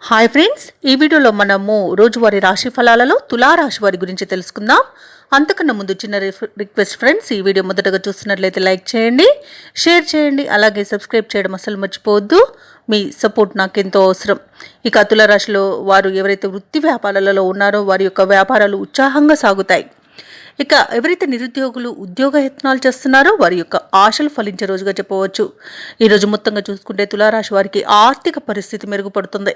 Hi friends, ఈ వీడియోలో మనము రోజువారీ రాశి ఫలాలలో తులారాశి వారి గురించి తెలుసుకుందాం. అంతకన్నా ముందు చిన్న రిక్వెస్ట్ ఫ్రెండ్స్, ఈ వీడియో మొదటగా చూస్తున్నట్లయితే లైక్ చేయండి, షేర్ చేయండి, అలాగే సబ్స్క్రైబ్ చేయడం అసలు మర్చిపోవద్దు. మీ సపోర్ట్ నాకు ఎంతో అవసరం. ఇక తులారాశిలో వారు ఎవరైతే వృత్తి వ్యాపారాలలో ఉన్నారో వారి యొక్క వ్యాపారాలు ఉత్సాహంగా సాగుతాయి. ఇక ఎవరైతే నిరుద్యోగులు ఉద్యోగ యత్నాలు చేస్తున్నారో వారి యొక్క ఆశలు ఫలించే రోజుగా చెప్పవచ్చు. ఈరోజు మొత్తంగా చూసుకుంటే తులారాశి వారికి ఆర్థిక పరిస్థితి మెరుగుపడుతుంది.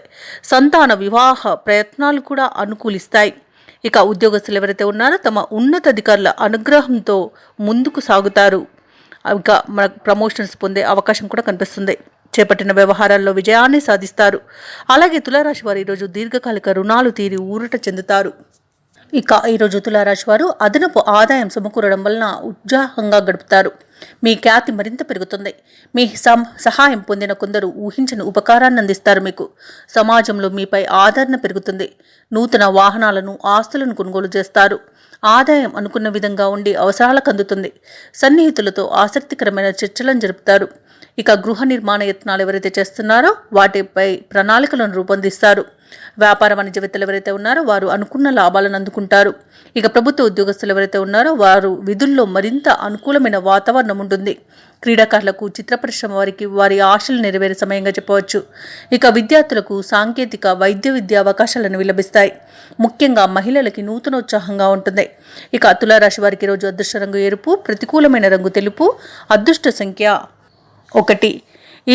సంతాన వివాహ ప్రయత్నాలు కూడా అనుకూలిస్తాయి. ఇక ఉద్యోగస్తులు ఎవరైతే ఉన్నారో తమ ఉన్నతాధికారుల అనుగ్రహంతో ముందుకు సాగుతారు. ఇక మన ప్రమోషన్స్ పొందే అవకాశం కూడా కనిపిస్తుంది. చేపట్టిన వ్యవహారాల్లో విజయాన్ని సాధిస్తారు. అలాగే తులారాశి వారు ఈరోజు దీర్ఘకాలిక రుణాలు తీరి ఊరట చెందుతారు. ఇక ఈరోజు తులారాశి వారు అదనపు ఆదాయం సమకూరడం వలన ఉత్సాహంగా గడుపుతారు. మీ ఖ్యాతి మరింత పెరుగుతుంది. మీ సహాయం పొందిన కొందరు ఊహించని ఉపకారాన్ని అందిస్తారు. మీకు సమాజంలో మీపై ఆదరణ పెరుగుతుంది. నూతన వాహనాలను ఆస్తులను కొనుగోలు చేస్తారు. ఆదాయం అనుకున్న విధంగా ఉండి అవసరాలకు అందుతుంది. సన్నిహితులతో ఆసక్తికరమైన చర్చలను జరుపుతారు. ఇక గృహ నిర్మాణ యత్నాలు ఎవరైతే చేస్తున్నారో వాటిపై ప్రణాళికలను రూపొందిస్తారు. వ్యాపార వాణిజ్యవేత్తలు ఎవరైతే ఉన్నారో వారు అనుకున్న లాభాలను అందుకుంటారు. ఇక ప్రభుత్వ ఉద్యోగస్తులు ఎవరైతే ఉన్నారో వారు విధుల్లో మరింత అనుకూలమైన వాతావరణం ఉంటుంది. క్రీడాకారులకు, చిత్ర పరిశ్రమ వారికి వారి ఆశలు నెరవేరే సమయంగా చెప్పవచ్చు. ఇక విద్యార్థులకు సాంకేతిక, వైద్య విద్య అవకాశాలను లభిస్తాయి. ముఖ్యంగా మహిళలకి నూతనోత్సాహంగా ఉంటుంది. ఇక తులారాశి వారికి రోజు అదృష్ట రంగు ఎరుపు, ప్రతికూలమైన రంగు తెలుపు, అదృష్ట సంఖ్య 1.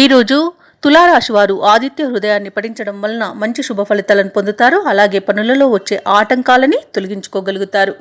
ఈరోజు తులారాశి వారు ఆదిత్య హృదయాన్ని పఠించడం వలన మంచి శుభ ఫలితాలను పొందుతారు. అలాగే పనులలో వచ్చే ఆటంకాలని తొలగించుకోగలుగుతారు.